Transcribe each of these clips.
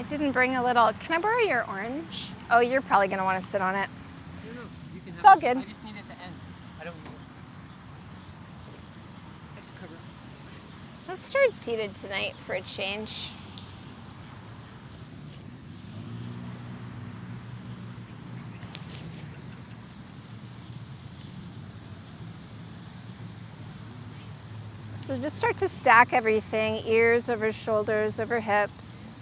didn't bring a little, can I borrow your orange? Oh, you're probably gonna wanna sit on it. No, you can have It's all it. good. I just need it at the end. I don't need it. I just cover it. Let's start seated tonight for a change. So just start to stack everything, ears over shoulders, over hips.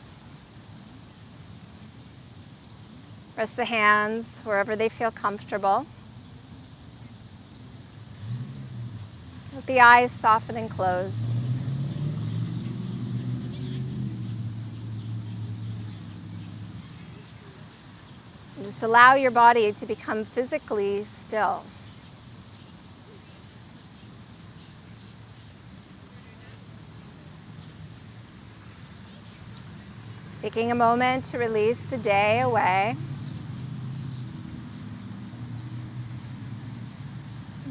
Rest the hands wherever they feel comfortable. Let the eyes soften and close. And just allow your body to become physically still. Taking a moment to release the day away,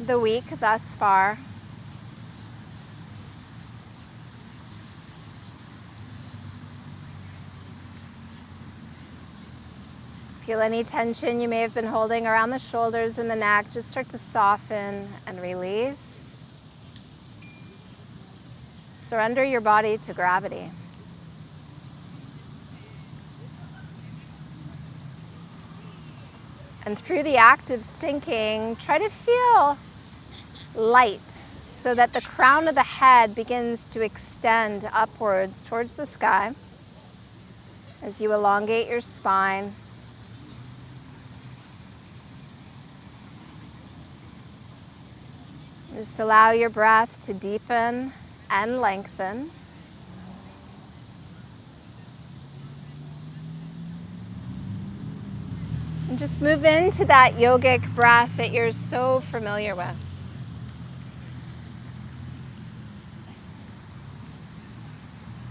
the week thus far. Feel any tension you may have been holding around the shoulders and the neck, just start to soften and release. Surrender your body to gravity. And through the act of sinking, try to feel light so that the crown of the head begins to extend upwards towards the sky as you elongate your spine. Just allow your breath to deepen and lengthen. And just move into that yogic breath that you're so familiar with.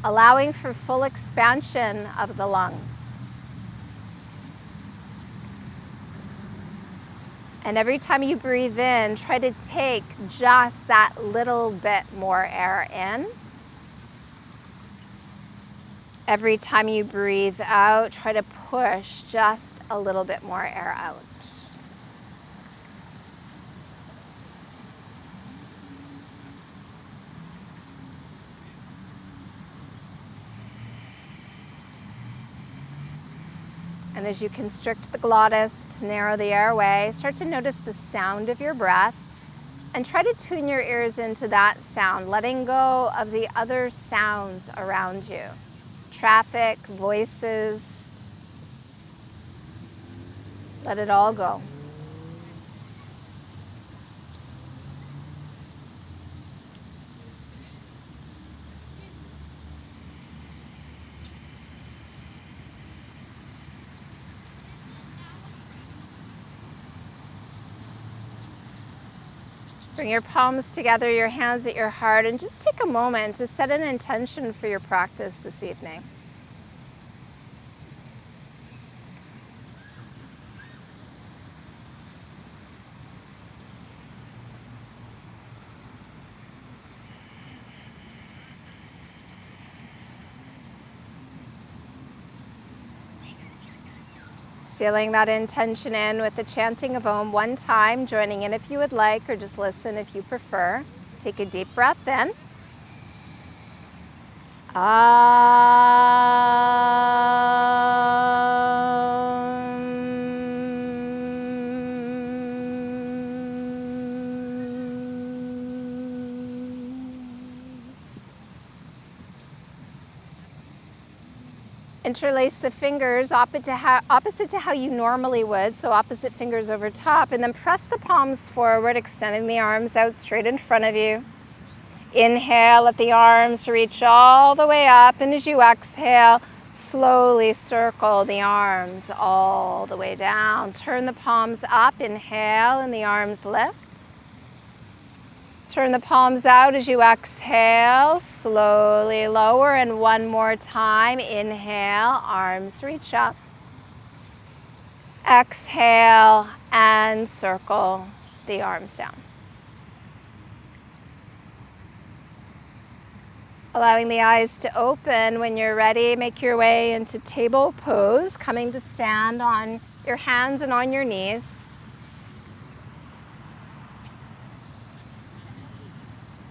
Allowing for full expansion of the lungs. And every time you breathe in, try to take just that little bit more air in. Every time you breathe out, try to push just a little bit more air out. And as you constrict the glottis to narrow the airway, start to notice the sound of your breath and try to tune your ears into that sound, letting go of the other sounds around you. Traffic, voices, let it all go. Bring your palms together, your hands at your heart, and just take a moment to set an intention for your practice this evening. Sealing that intention in with the chanting of Om one time, joining in if you would like, or just listen if you prefer. Take a deep breath in. Interlace the fingers opposite to how you normally would, so opposite fingers over top, and then press the palms forward, extending the arms out straight in front of you. Inhale, let the arms reach all the way up, and as you exhale, slowly circle the arms all the way down. Turn the palms up, inhale, and the arms lift. Turn the palms out as you exhale, slowly lower, and one more time. Inhale, arms reach up. Exhale, and circle the arms down. Allowing the eyes to open. When you're ready, make your way into table pose, coming to stand on your hands and on your knees.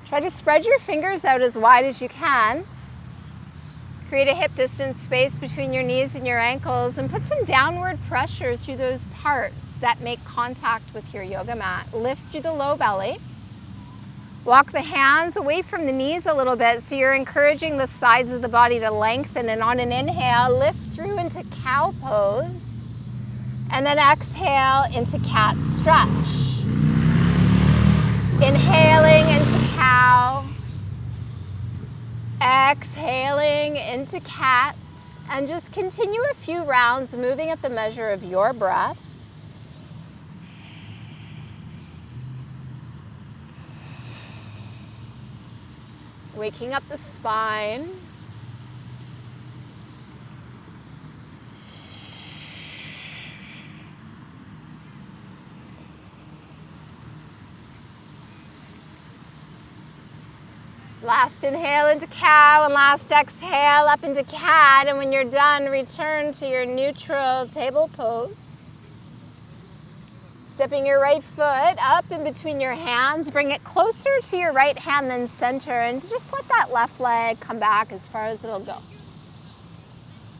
Try to spread your fingers out as wide as you can. Create a hip distance space between your knees and your ankles and put some downward pressure through those parts that make contact with your yoga mat. Lift through the low belly. Walk the hands away from the knees a little bit so you're encouraging the sides of the body to lengthen, and on an inhale, lift through into cow pose, and then exhale into cat stretch. Inhaling into cow, exhaling into cat, and just continue a few rounds moving at the measure of your breath. Waking up the spine. Last inhale into cow and last exhale up into cat, and when you're done, return to your neutral table pose. Stepping your right foot up in between your hands, bring it closer to your right hand than center, and just let that left leg come back as far as it'll go.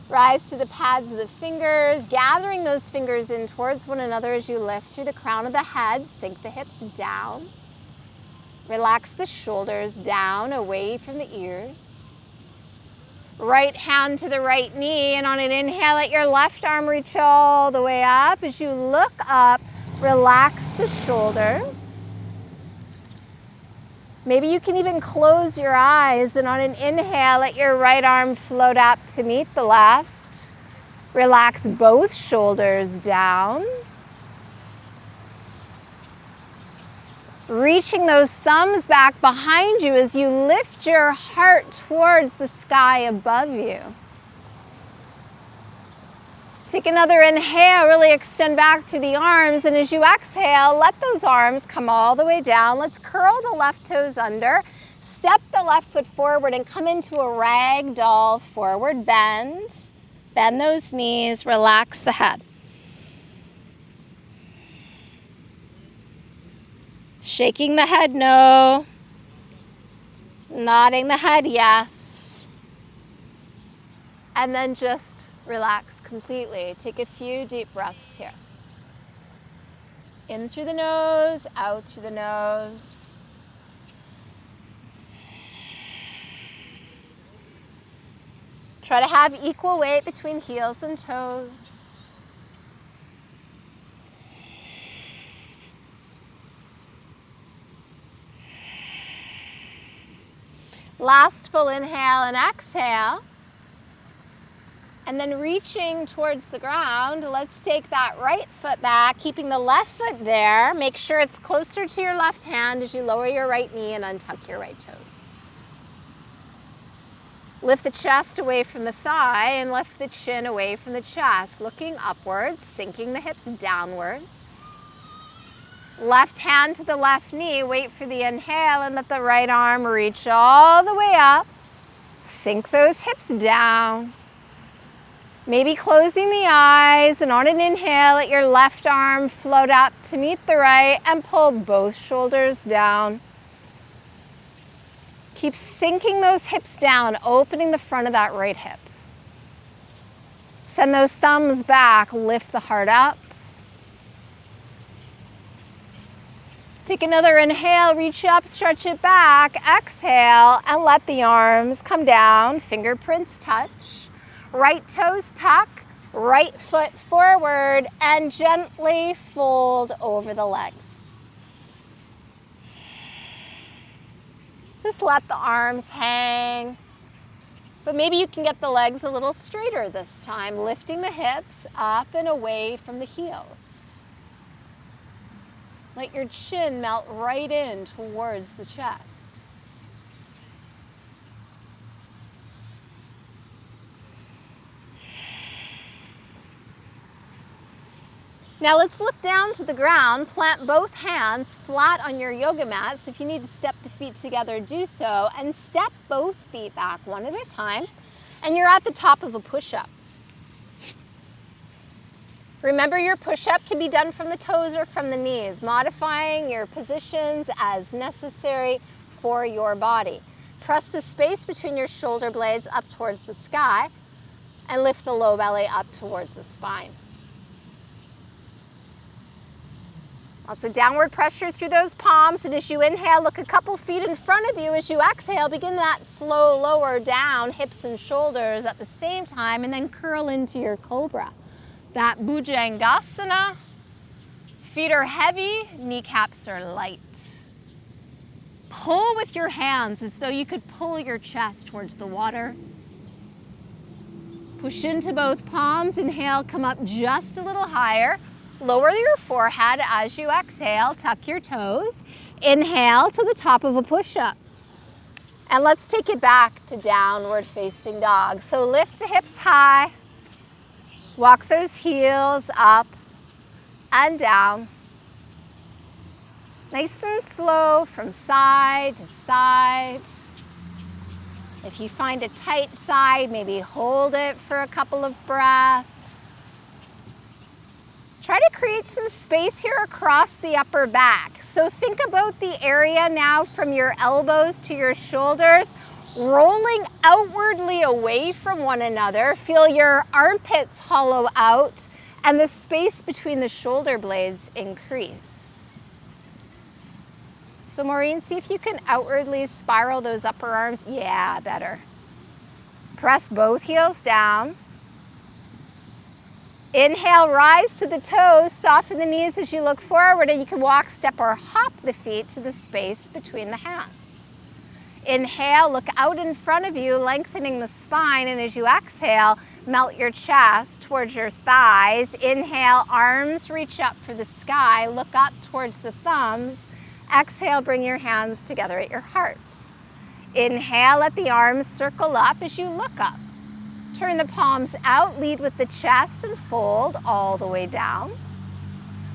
Rise to the pads of the fingers, gathering those fingers in towards one another as you lift through the crown of the head, sink the hips down. Relax the shoulders down, away from the ears. Right hand to the right knee, and on an inhale, let your left arm reach all the way up. As you look up, relax the shoulders. Maybe you can even close your eyes, and on an inhale, let your right arm float up to meet the left. Relax both shoulders down. Reaching those thumbs back behind you as you lift your heart towards the sky above you. Take another inhale, really extend back through the arms, and as you exhale, let those arms come all the way down. Let's curl the left toes under, step the left foot forward, and come into a ragdoll forward bend. Bend those knees, relax the head. Shaking the head no, nodding the head yes, and then just relax completely. Take a few deep breaths here. In through the nose, out through the nose. Try to have equal weight between heels and toes. Last full inhale and exhale. And then reaching towards the ground, let's take that right foot back, keeping the left foot there. Make sure it's closer to your left hand as you lower your right knee and untuck your right toes. Lift the chest away from the thigh and lift the chin away from the chest, looking upwards, sinking the hips downwards. Left hand to the left knee, wait for the inhale and let the right arm reach all the way up. Sink those hips down. Maybe closing the eyes, and on an inhale, let your left arm float up to meet the right and pull both shoulders down. Keep sinking those hips down, opening the front of that right hip. Send those thumbs back, lift the heart up. Take another inhale, reach up, stretch it back, exhale, and let the arms come down, fingerprints touch. Right toes tuck, right foot forward, and gently fold over the legs. Just let the arms hang, but maybe you can get the legs a little straighter this time, lifting the hips up and away from the heels. Let your chin melt right in towards the chest. Now let's look down to the ground, plant both hands flat on your yoga mat. So if you need to step the feet together, do so, and step both feet back one at a time. And you're at the top of a push-up. Remember, your push-up can be done from the toes or from the knees, modifying your positions as necessary for your body. Press the space between your shoulder blades up towards the sky and lift the low belly up towards the spine. Lots of downward pressure through those palms, and as you inhale, look a couple feet in front of you. As you exhale, begin that slow lower down, hips and shoulders at the same time, and then curl into your cobra. That bhujangasana. Feet are heavy, kneecaps are light. Pull with your hands as though you could pull your chest towards the water. Push into both palms. Inhale, come up just a little higher. Lower your forehead as you exhale, tuck your toes. Inhale to the top of a push-up. And let's take it back to downward facing dog. So lift the hips high, walk those heels up and down. Nice and slow from side to side. If you find a tight side, maybe hold it for a couple of breaths. Try to create some space here across the upper back. So think about the area now from your elbows to your shoulders, rolling outwardly away from one another. Feel your armpits hollow out and the space between the shoulder blades increase. So Maureen, see if you can outwardly spiral those upper arms. Yeah, better. Press both heels down. Inhale, rise to the toes, soften the knees as you look forward, and you can walk, step, or hop the feet to the space between the hands. Inhale, look out in front of you, lengthening the spine, and as you exhale, melt your chest towards your thighs. Inhale, arms reach up for the sky, look up towards the thumbs. Exhale, bring your hands together at your heart. Inhale, let the arms circle up as you look up. Turn the palms out, lead with the chest and fold all the way down.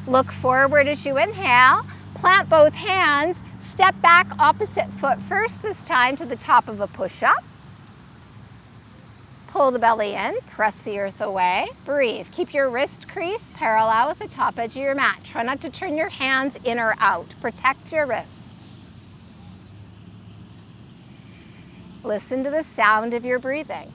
Look forward as you inhale, plant both hands, step back opposite foot first this time to the top of a push-up. Pull the belly in, press the earth away, breathe. Keep your wrist crease parallel with the top edge of your mat. Try not to turn your hands in or out. Protect your wrists. Listen to the sound of your breathing.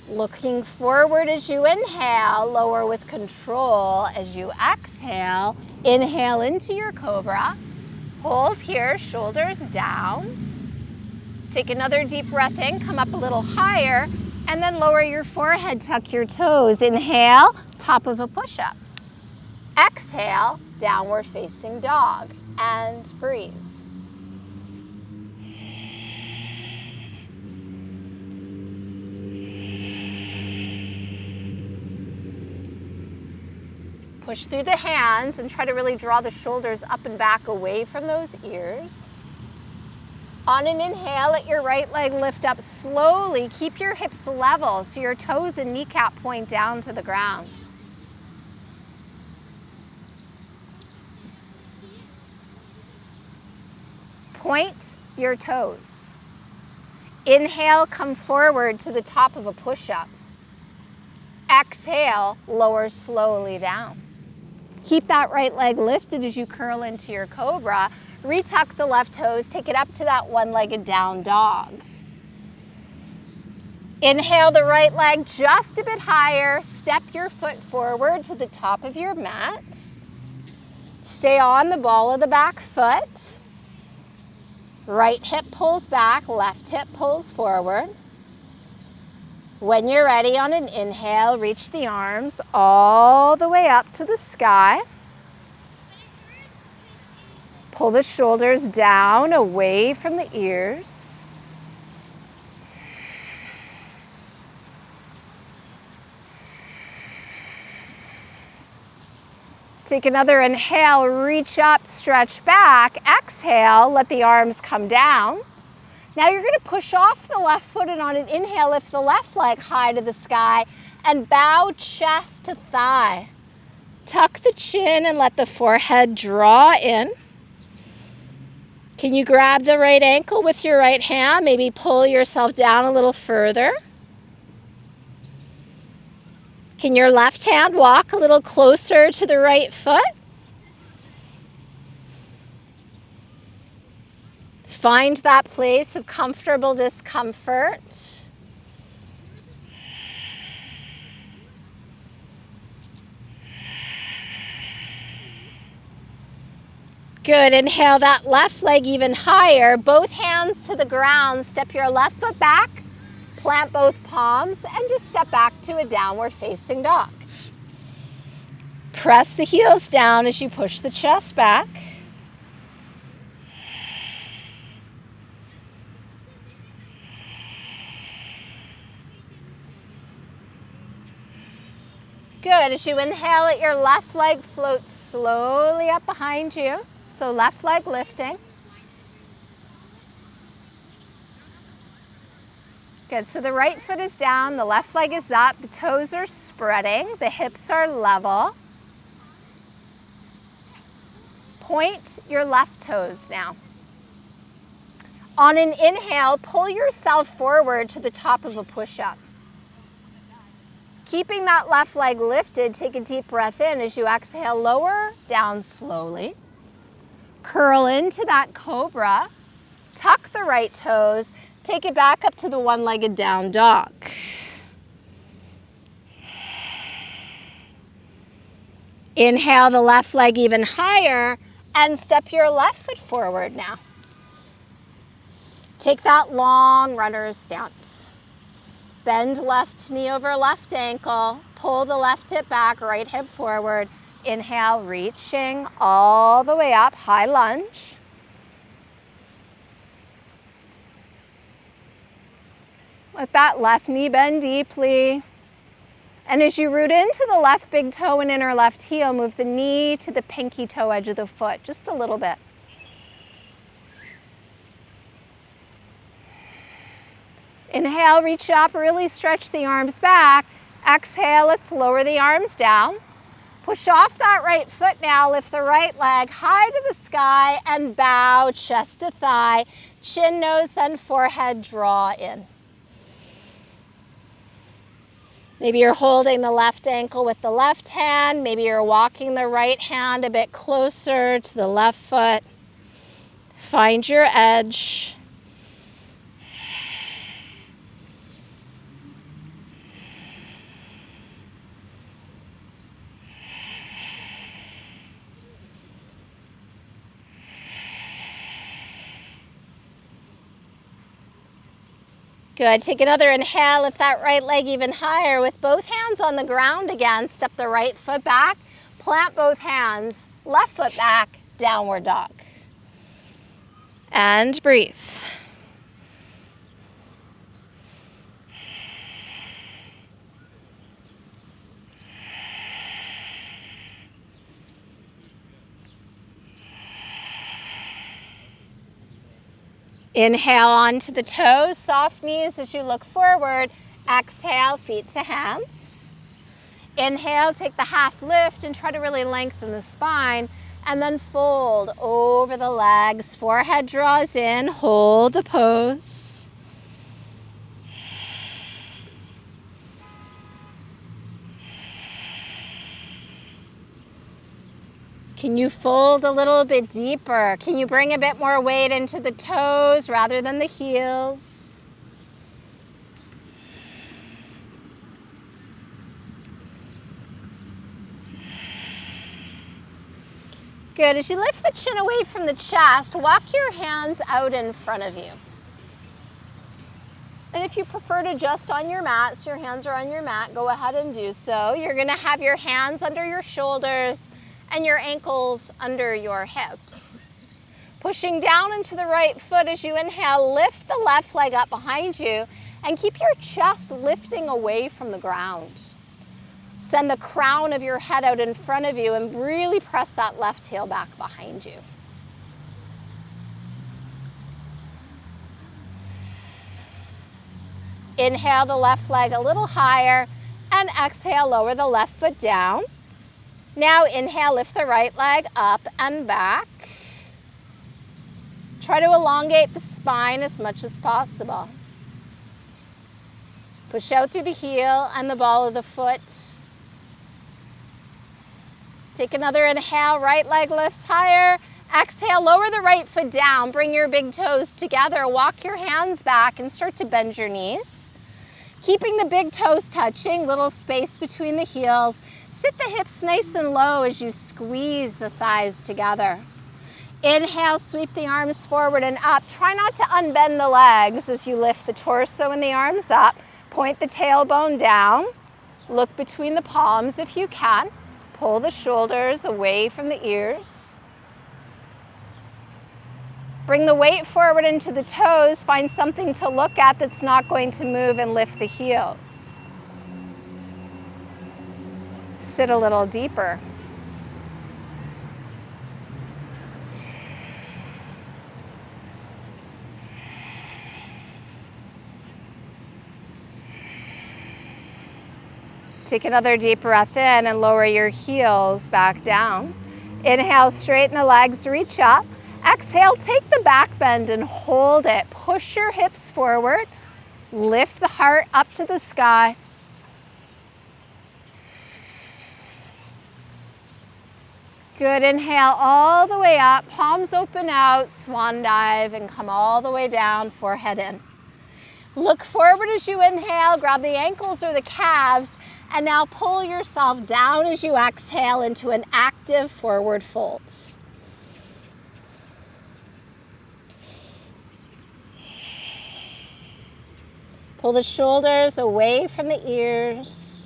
Looking forward as you inhale, lower with control as you exhale. Inhale into your cobra. Hold here, shoulders down. Take another deep breath in, come up a little higher, and then lower your forehead, tuck your toes. Inhale, top of a push-up. Exhale, downward facing dog, and breathe. Push through the hands and try to really draw the shoulders up and back away from those ears. On an inhale, let your right leg lift up slowly. Keep your hips level so your toes and kneecap point down to the ground. Point your toes. Inhale, come forward to the top of a push-up. Exhale, lower slowly down. Keep that right leg lifted as you curl into your cobra. Retuck the left toes, take it up to that one-legged down dog. Inhale the right leg just a bit higher. Step your foot forward to the top of your mat. Stay on the ball of the back foot. Right hip pulls back, left hip pulls forward. When you're ready, on an inhale, reach the arms all the way up to the sky. Pull the shoulders down, away from the ears. Take another inhale, reach up, stretch back. Exhale, let the arms come down. Now you're going to push off the left foot, and on an inhale, lift the left leg high to the sky and bow chest to thigh. Tuck the chin and let the forehead draw in. Can you grab the right ankle with your right hand? Maybe pull yourself down a little further. Can your left hand walk a little closer to the right foot? Find that place of comfortable discomfort. Good. Inhale that left leg even higher. Both hands to the ground. Step your left foot back. Plant both palms and just step back to a downward facing dog. Press the heels down as you push the chest back. Good. As you inhale, let your left leg float slowly up behind you. So left leg lifting. Good. So the right foot is down, the left leg is up, the toes are spreading, the hips are level. Point your left toes now. On an inhale, pull yourself forward to the top of a push-up. Keeping that left leg lifted, take a deep breath in. As you exhale, lower down slowly. Curl into that cobra. Tuck the right toes. Take it back up to the one-legged down dog. Inhale the left leg even higher and step your left foot forward now. Take that long runner's stance. Bend left knee over left ankle. Pull the left hip back, right hip forward. Inhale, reaching all the way up, high lunge. Let that left knee bend deeply. And as you root into the left big toe and inner left heel, move the knee to the pinky toe edge of the foot, just a little bit. Inhale, reach up, really stretch the arms back. Exhale, let's lower the arms down. Push off that right foot now, lift the right leg high to the sky and bow chest to thigh. Chin, nose, then forehead, draw in. Maybe you're holding the left ankle with the left hand. Maybe you're walking the right hand a bit closer to the left foot. Find your edge. Good. Take another inhale. Lift that right leg even higher with both hands on the ground again. Step the right foot back. Plant both hands. Left foot back. Downward dog. And breathe. Inhale onto the toes, soft knees as you look forward. Exhale, feet to hands. Inhale, take the half lift and try to really lengthen the spine. And then fold over the legs. Forehead draws in, hold the pose. Can you fold a little bit deeper? Can you bring a bit more weight into the toes rather than the heels? Good. As you lift the chin away from the chest, walk your hands out in front of you. And if you prefer to just on your mat, so your hands are on your mat, go ahead and do so. You're going to have your hands under your shoulders and your ankles under your hips. Pushing down into the right foot as you inhale, lift the left leg up behind you and keep your chest lifting away from the ground. Send the crown of your head out in front of you and really press that left heel back behind you. Inhale the left leg a little higher and exhale, lower the left foot down. Now inhale, lift the right leg up and back. Try to elongate the spine as much as possible. Push out through the heel and the ball of the foot. Take another inhale, right leg lifts higher. Exhale, lower the right foot down. Bring your big toes together. Walk your hands back and start to bend your knees. Keeping the big toes touching, little space between the heels. Sit the hips nice and low as you squeeze the thighs together. Inhale, sweep the arms forward and up. Try not to unbend the legs as you lift the torso and the arms up. Point the tailbone down. Look between the palms if you can. Pull the shoulders away from the ears. Bring the weight forward into the toes. Find something to look at that's not going to move and lift the heels. Sit a little deeper. Take another deep breath in and lower your heels back down. Inhale, straighten the legs, reach up. Exhale, take the back bend and hold it. Push your hips forward. Lift the heart up to the sky. Good, inhale all the way up, palms open out, swan dive, and come all the way down, forehead in. Look forward as you inhale, grab the ankles or the calves, and now pull yourself down as you exhale into an active forward fold. Pull the shoulders away from the ears.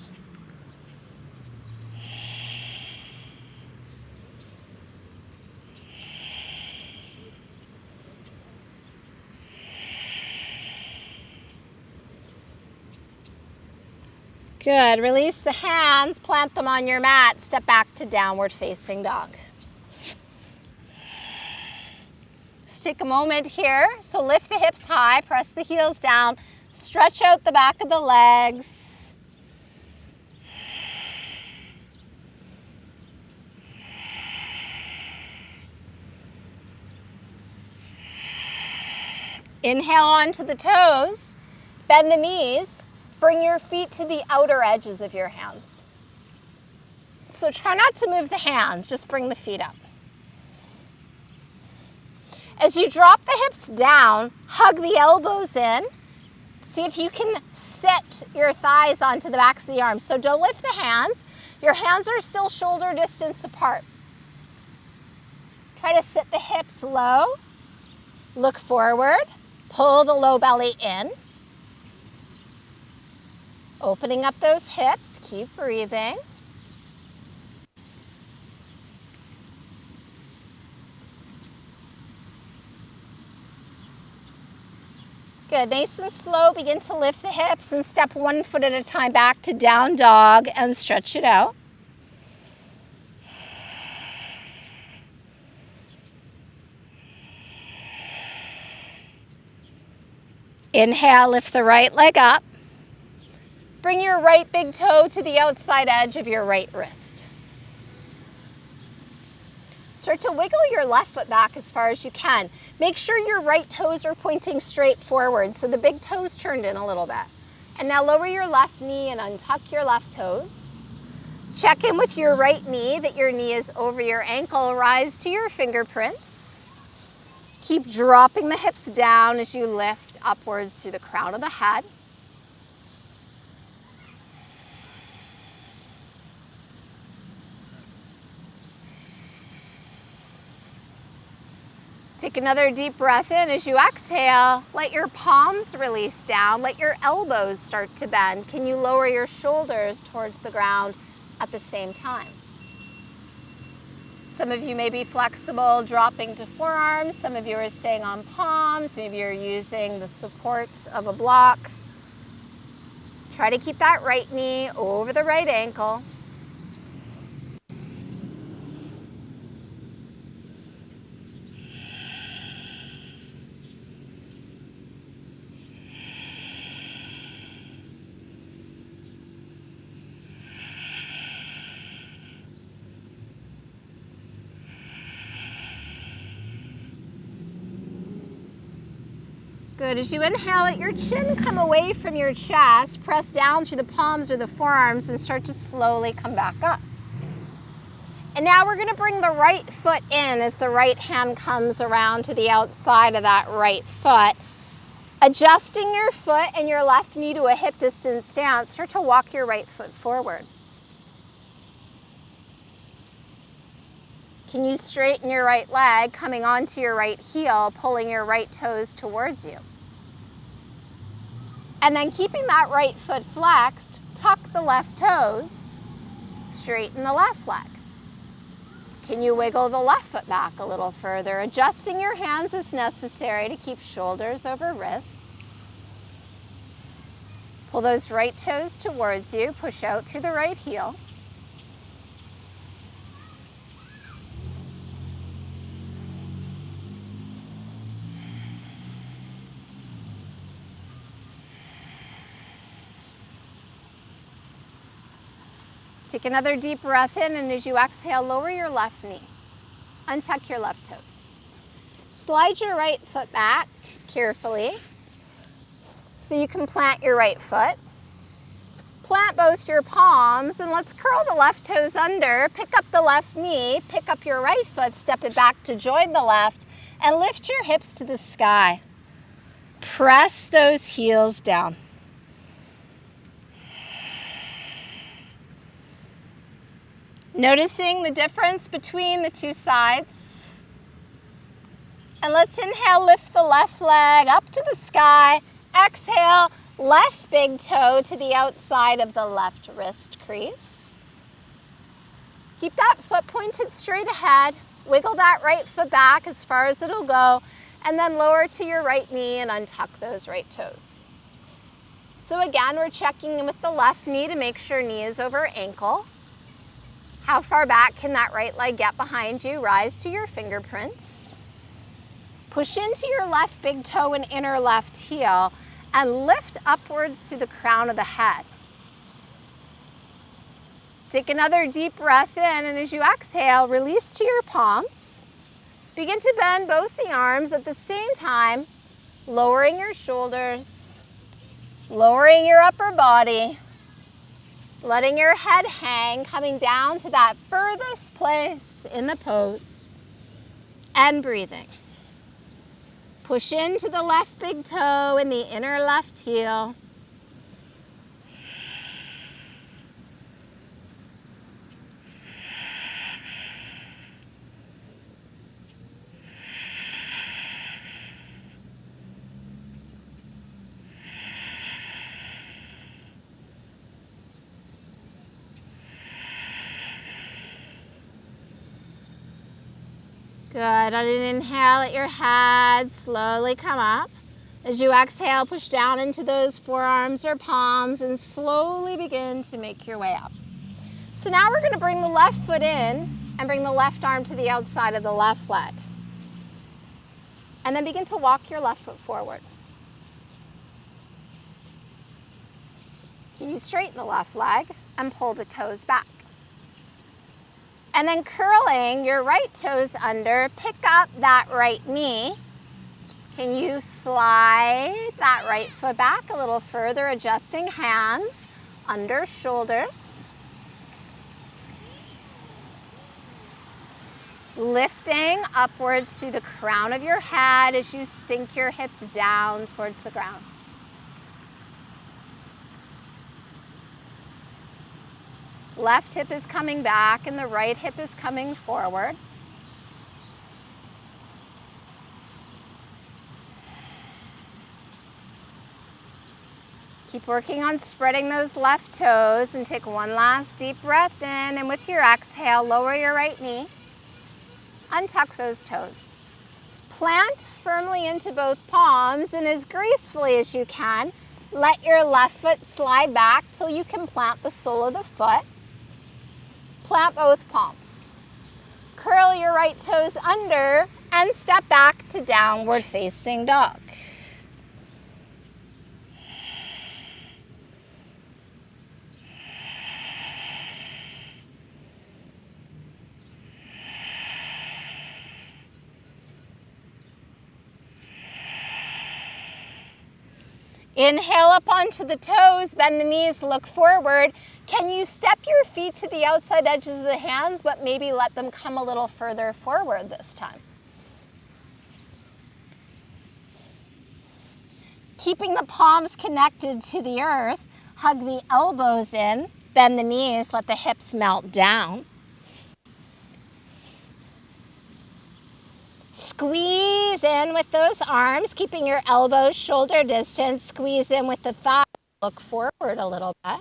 Good. Release the hands, plant them on your mat, step back to downward facing dog. Just take a moment here. So lift the hips high, press the heels down, stretch out the back of the legs. Inhale onto the toes, bend the knees. Bring your feet to the outer edges of your hands. So try not to move the hands, just bring the feet up. As you drop the hips down, hug the elbows in. See if you can set your thighs onto the backs of the arms. So don't lift the hands. Your hands are still shoulder distance apart. Try to sit the hips low. Look forward. Pull the low belly in. Opening up those hips, keep breathing. Good, nice and slow, begin to lift the hips and step 1 foot at a time back to down dog and stretch it out. Inhale, lift the right leg up. Bring your right big toe to the outside edge of your right wrist. Start to wiggle your left foot back as far as you can. Make sure your right toes are pointing straight forward, so the big toes turned in a little bit. And now lower your left knee and untuck your left toes. Check in with your right knee, that your knee is over your ankle. Rise to your fingerprints. Keep dropping the hips down as you lift upwards through the crown of the head. Take another deep breath in. As you exhale, let your palms release down. Let your elbows start to bend. Can you lower your shoulders towards the ground at the same time? Some of you may be flexible, dropping to forearms. Some of you are staying on palms. Maybe you're using the support of a block. Try to keep that right knee over the right ankle. Good. As you inhale, let your chin come away from your chest. Press down through the palms or the forearms and start to slowly come back up. And now we're going to bring the right foot in as the right hand comes around to the outside of that right foot. Adjusting your foot and your left knee to a hip distance stance, start to walk your right foot forward. Can you straighten your right leg, coming onto your right heel, pulling your right toes towards you? And then keeping that right foot flexed, tuck the left toes, straighten the left leg. Can you wiggle the left foot back a little further, adjusting your hands as necessary to keep shoulders over wrists. Pull those right toes towards you, push out through the right heel. Take another deep breath in, and as you exhale, lower your left knee. Untuck your left toes. Slide your right foot back carefully so you can plant your right foot. Plant both your palms, and let's curl the left toes under. Pick up the left knee, pick up your right foot, step it back to join the left, and lift your hips to the sky. Press those heels down. Noticing the difference between the two sides. And let's inhale, lift the left leg up to the sky. Exhale, left big toe to the outside of the left wrist crease. Keep that foot pointed straight ahead. Wiggle that right foot back as far as it'll go, and then lower to your right knee and untuck those right toes. So again, we're checking in with the left knee to make sure knee is over ankle. How far back can that right leg get behind you? Rise to your fingerprints. Push into your left big toe and inner left heel and lift upwards through the crown of the head. Take another deep breath in, and as you exhale, release to your palms. Begin to bend both the arms at the same time, lowering your shoulders, lowering your upper body. Letting your head hang, coming down to that furthest place in the pose, and breathing. Push into the left big toe and the inner left heel. Good. On an inhale, let your head slowly come up. As you exhale, push down into those forearms or palms and slowly begin to make your way up. So now we're going to bring the left foot in and bring the left arm to the outside of the left leg. And then begin to walk your left foot forward. Can you straighten the left leg and pull the toes back? And then curling your right toes under, pick up that right knee. Can you slide that right foot back a little further, adjusting hands under shoulders. Lifting upwards through the crown of your head as you sink your hips down towards the ground. Left hip is coming back and the right hip is coming forward. Keep working on spreading those left toes and take one last deep breath in, and with your exhale, lower your right knee. Untuck those toes. Plant firmly into both palms, and as gracefully as you can, let your left foot slide back till you can plant the sole of the foot. Plant both palms. Curl your right toes under and step back to downward facing dog. Inhale up onto the toes, bend the knees, look forward. Can you step your feet to the outside edges of the hands, but maybe let them come a little further forward this time? Keeping the palms connected to the earth, hug the elbows in, bend the knees, let the hips melt down. Squeeze in with those arms, keeping your elbows shoulder distance. Squeeze in with the thighs. Look forward a little bit.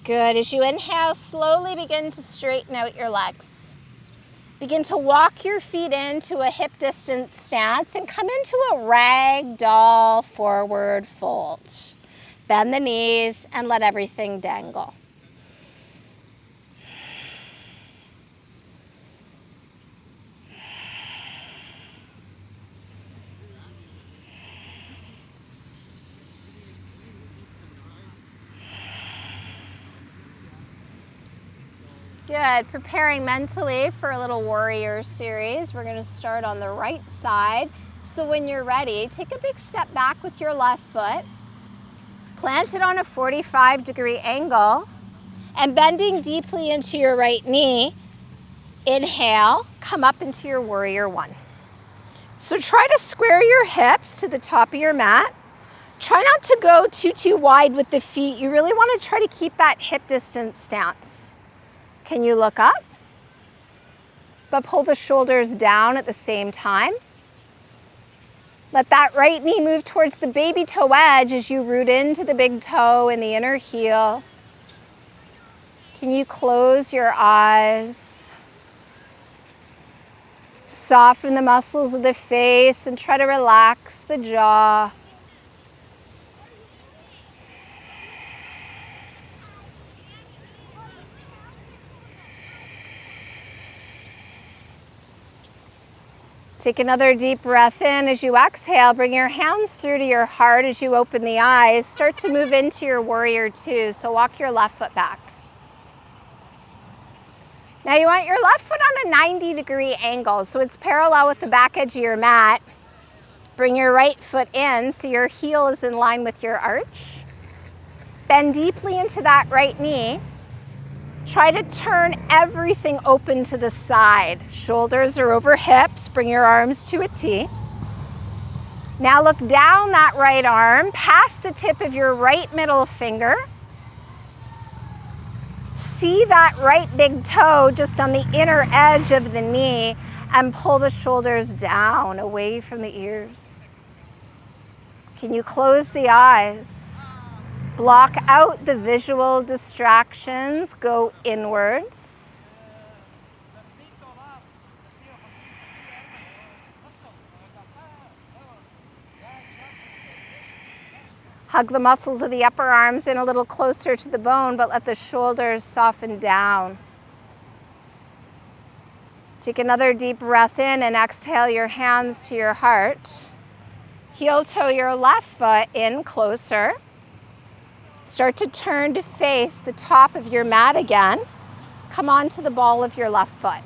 Good. As you inhale, slowly begin to straighten out your legs. Begin to walk your feet into a hip distance stance and come into a ragdoll forward fold. Bend the knees and let everything dangle. Good. Preparing mentally for a little warrior series. We're going to start on the right side. So when you're ready, take a big step back with your left foot. Plant it on a 45-degree angle and bending deeply into your right knee. Inhale, come up into your warrior one. So try to square your hips to the top of your mat. Try not to go too wide with the feet. You really want to try to keep that hip distance stance. Can you look up? But pull the shoulders down at the same time. Let that right knee move towards the baby toe edge as you root into the big toe and the inner heel. Can you close your eyes? Soften the muscles of the face and try to relax the jaw. Take another deep breath in. As you exhale, bring your hands through to your heart as you open the eyes. Start to move into your warrior two. So walk your left foot back. Now you want your left foot on a 90-degree angle, so it's parallel with the back edge of your mat. Bring your right foot in so your heel is in line with your arch. Bend deeply into that right knee. Try to turn everything open to the side. Shoulders are over hips. Bring your arms to a T. Now look down that right arm, past the tip of your right middle finger. See that right big toe just on the inner edge of the knee and pull the shoulders down away from the ears. Can you close the eyes? Block out the visual distractions, go inwards. Hug the muscles of the upper arms in a little closer to the bone, but let the shoulders soften down. Take another deep breath in and exhale your hands to your heart. Heel toe your left foot in closer. Start to turn to face the top of your mat again. Come onto the ball of your left foot.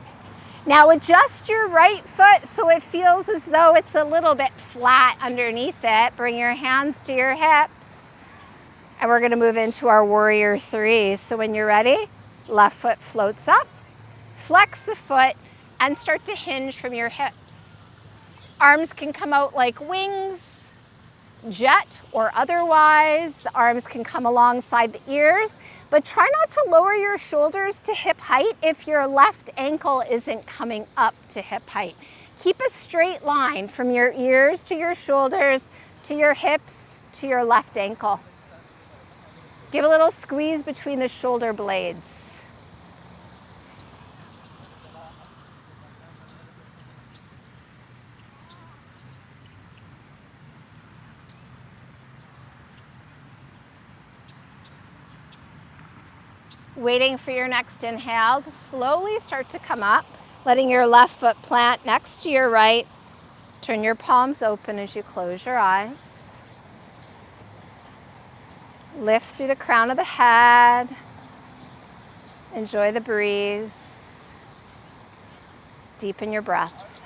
Now adjust your right foot so it feels as though it's a little bit flat underneath it. Bring your hands to your hips. And we're gonna move into our warrior three. So when you're ready, left foot floats up, flex the foot, and start to hinge from your hips. Arms can come out like wings, jet or otherwise. The arms can come alongside the ears, but try not to lower your shoulders to hip height if your left ankle isn't coming up to hip height. Keep a straight line from your ears to your shoulders, to your hips, to your left ankle. Give a little squeeze between the shoulder blades. Waiting for your next inhale to slowly start to come up, letting your left foot plant next to your right. Turn your palms open as you close your eyes. Lift through the crown of the head. Enjoy the breeze. Deepen your breath.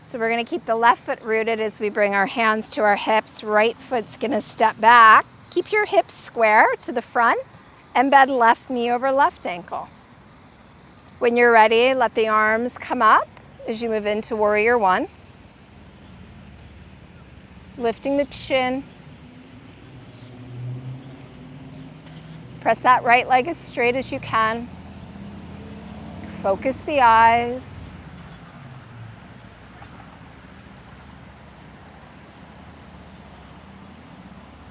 So we're going to keep the left foot rooted as we bring our hands to our hips. Right foot's going to step back. Keep your hips square to the front and bend left knee over left ankle. When you're ready, let the arms come up as you move into Warrior One. Lifting the chin. Press that right leg as straight as you can. Focus the eyes.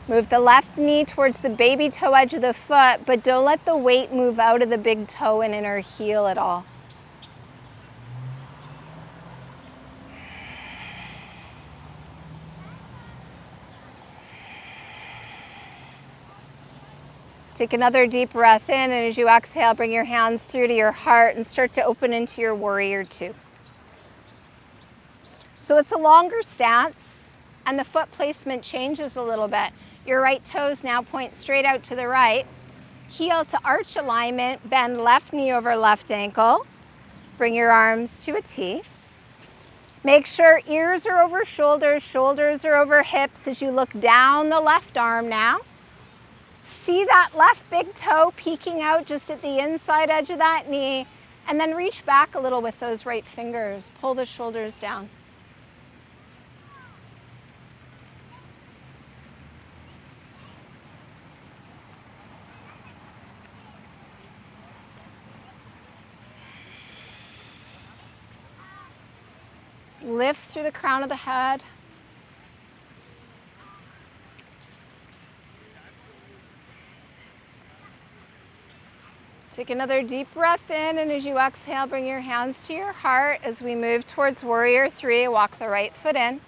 Move the left knee towards the baby toe edge of the foot, but don't let the weight move out of the big toe and inner heel at all. Take another deep breath in, and as you exhale, bring your hands through to your heart and start to open into your Warrior Two. So it's a longer stance, and the foot placement changes a little bit. Your right toes now point straight out to the right. Heel to arch alignment, bend left knee over left ankle. Bring your arms to a T. Make sure ears are over shoulders, shoulders are over hips as you look down the left arm now. See that left big toe peeking out just at the inside edge of that knee, and then reach back a little with those right fingers. Pull the shoulders down. Lift through the crown of the head. Take another deep breath in, and as you exhale, bring your hands to your heart as we move towards Warrior Three. Walk the right foot in.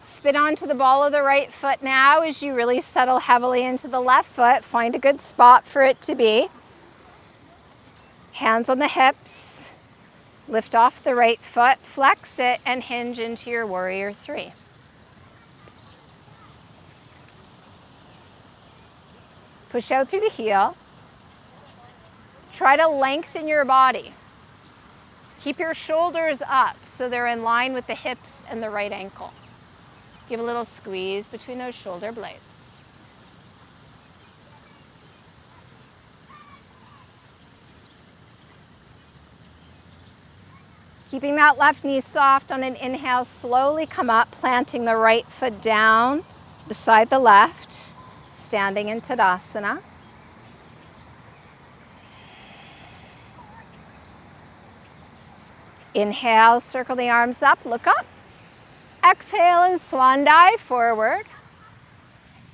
Spin onto the ball of the right foot now as you really settle heavily into the left foot. Find a good spot for it to be. Hands on the hips. Lift off the right foot, flex it, and hinge into your Warrior Three. Push out through the heel. Try to lengthen your body. Keep your shoulders up so they're in line with the hips and the right ankle. Give a little squeeze between those shoulder blades. Keeping that left knee soft on an inhale, slowly come up, planting the right foot down beside the left, standing in Tadasana. Inhale, circle the arms up, look up. Exhale and swan dive forward.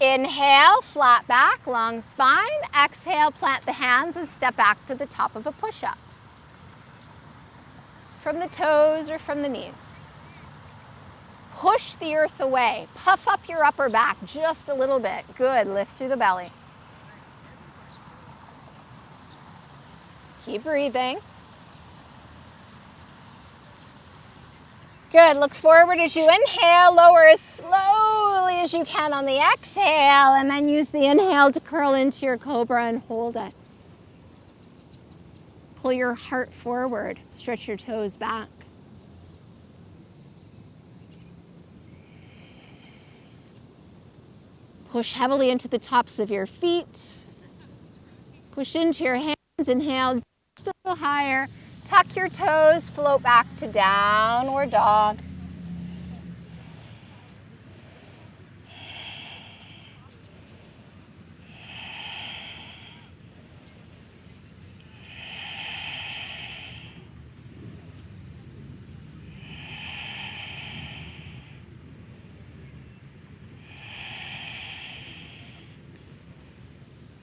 Inhale, flat back, long spine. Exhale, plant the hands and step back to the top of a push-up. From the toes or from the knees. Push the earth away. Puff up your upper back just a little bit. Good, lift through the belly. Keep breathing. Good, look forward as you inhale, lower as slowly as you can on the exhale, and then use the inhale to curl into your cobra and hold it. Pull your heart forward, stretch your toes back. Push heavily into the tops of your feet. Push into your hands, inhale just a little higher. Tuck your toes, float back to downward dog.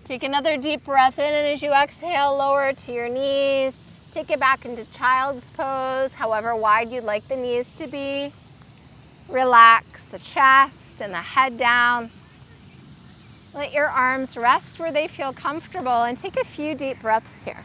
Take another deep breath in, and as you exhale, lower to your knees. Take it back into child's pose, however wide you'd like the knees to be. Relax the chest and the head down. Let your arms rest where they feel comfortable, and take a few deep breaths here.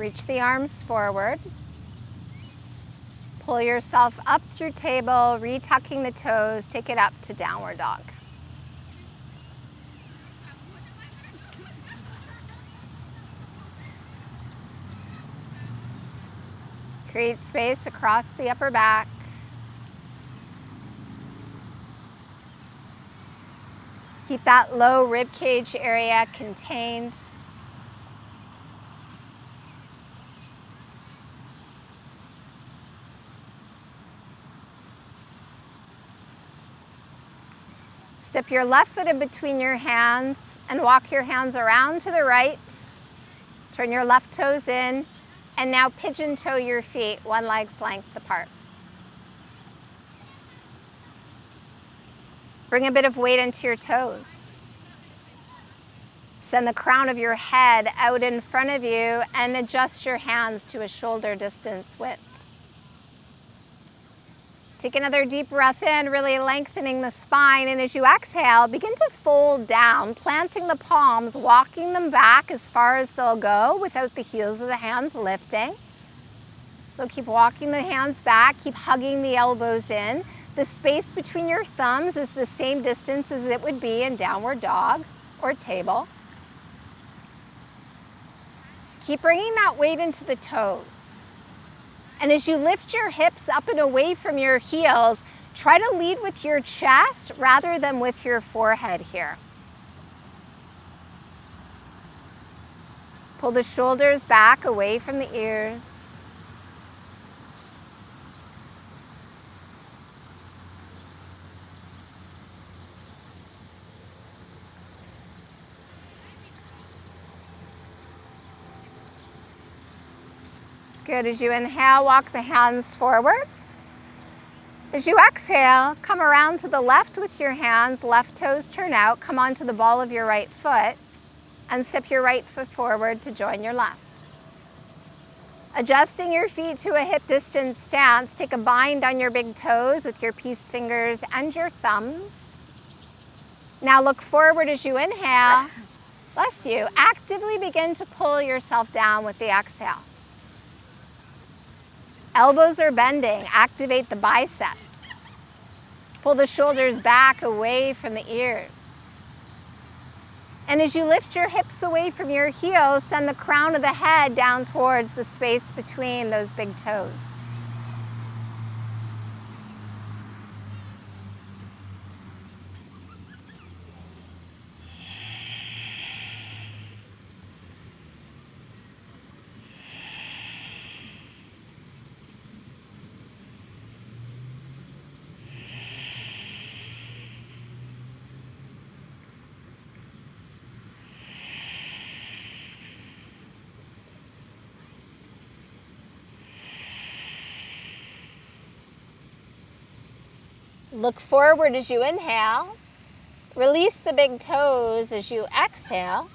Reach the arms forward. Pull yourself up through table, retucking the toes, take it up to downward dog. Create space across the upper back. Keep that low rib cage area contained. Step your left foot in between your hands and walk your hands around to the right. Turn your left toes in and now pigeon toe your feet, one leg's length apart. Bring a bit of weight into your toes. Send the crown of your head out in front of you and adjust your hands to a shoulder distance width. Take another deep breath in, really lengthening the spine, and as you exhale, begin to fold down, planting the palms, walking them back as far as they'll go without the heels of the hands lifting. So keep walking the hands back, keep hugging the elbows in. The space between your thumbs is the same distance as it would be in downward dog or table. Keep bringing that weight into the toes. And as you lift your hips up and away from your heels, try to lead with your chest rather than with your forehead here. Pull the shoulders back away from the ears. Good. As you inhale, walk the hands forward. As you exhale, come around to the left with your hands, left toes turn out, come onto the ball of your right foot, and step your right foot forward to join your left. Adjusting your feet to a hip distance stance, take a bind on your big toes with your peace fingers and your thumbs. Now look forward as you inhale. Bless you. Actively begin to pull yourself down with the exhale. Elbows are bending. Activate the biceps. Pull the shoulders back away from the ears. And as you lift your hips away from your heels, send the crown of the head down towards the space between those big toes. Look forward as you inhale. Release the big toes as you exhale.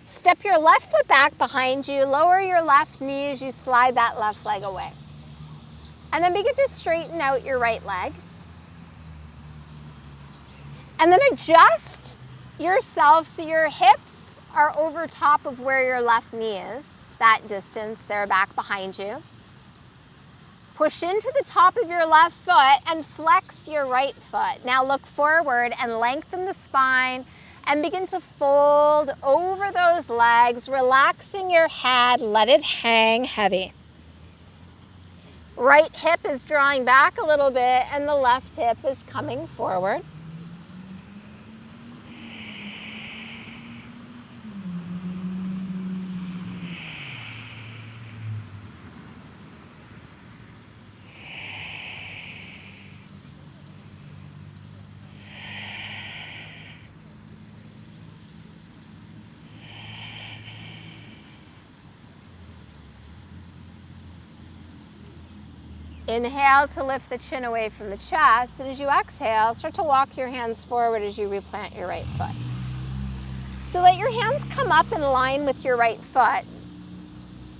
Step your left foot back behind you. Lower your left knee as you slide that left leg away. And then begin to straighten out your right leg. And then adjust yourself so your hips are over top of where your left knee is. That distance there back behind you. Push into the top of your left foot and flex your right foot. Now look forward and lengthen the spine and begin to fold over those legs, relaxing your head, let it hang heavy. Right hip is drawing back a little bit and the left hip is coming forward. Inhale to lift the chin away from the chest, and as you exhale, start to walk your hands forward as you replant your right foot. So let your hands come up in line with your right foot,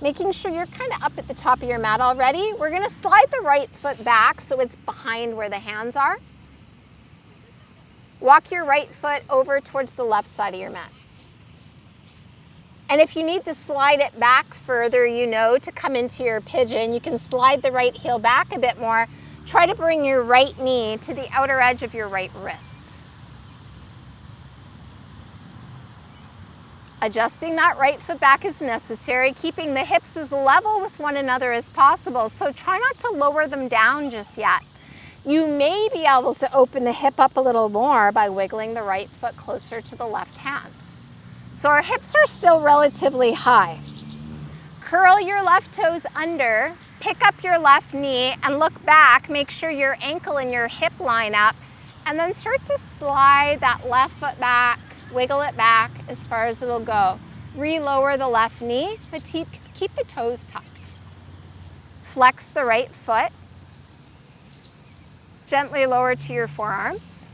making sure you're kind of up at the top of your mat already. We're going to slide the right foot back so it's behind where the hands are. Walk your right foot over towards the left side of your mat. And if you need to slide it back further, to come into your pigeon, you can slide the right heel back a bit more. Try to bring your right knee to the outer edge of your right wrist. Adjusting that right foot back is necessary, keeping the hips as level with one another as possible. So try not to lower them down just yet. You may be able to open the hip up a little more by wiggling the right foot closer to the left hand. So our hips are still relatively high. Curl your left toes under, pick up your left knee and look back. Make sure your ankle and your hip line up, and then start to slide that left foot back, wiggle it back as far as it'll go. Relower the left knee, but keep the toes tucked. Flex the right foot. Gently lower to your forearms.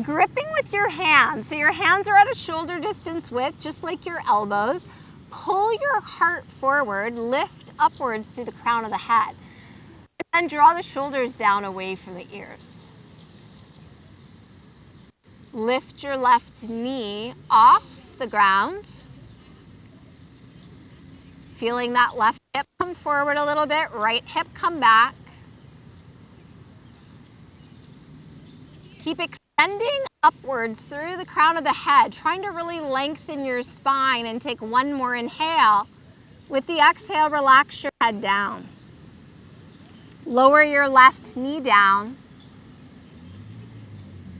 Gripping with your hands. So your hands are at a shoulder distance width, just like your elbows. Pull your heart forward, lift upwards through the crown of the head. And draw the shoulders down away from the ears. Lift your left knee off the ground. Feeling that left hip come forward a little bit, right hip come back. Keep extending upwards through the crown of the head, trying to really lengthen your spine, and take one more inhale. With the exhale, relax your head down. Lower your left knee down.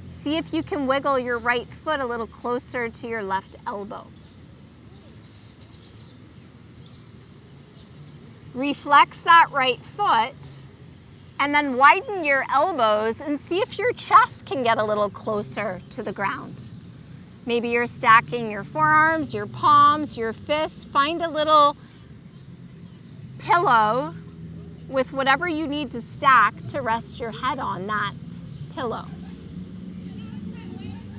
See if you can wiggle your right foot a little closer to your left elbow. Reflex that right foot, and then widen your elbows and see if your chest can get a little closer to the ground. Maybe you're stacking your forearms, your palms, your fists. Find a little pillow with whatever you need to stack to rest your head on that pillow.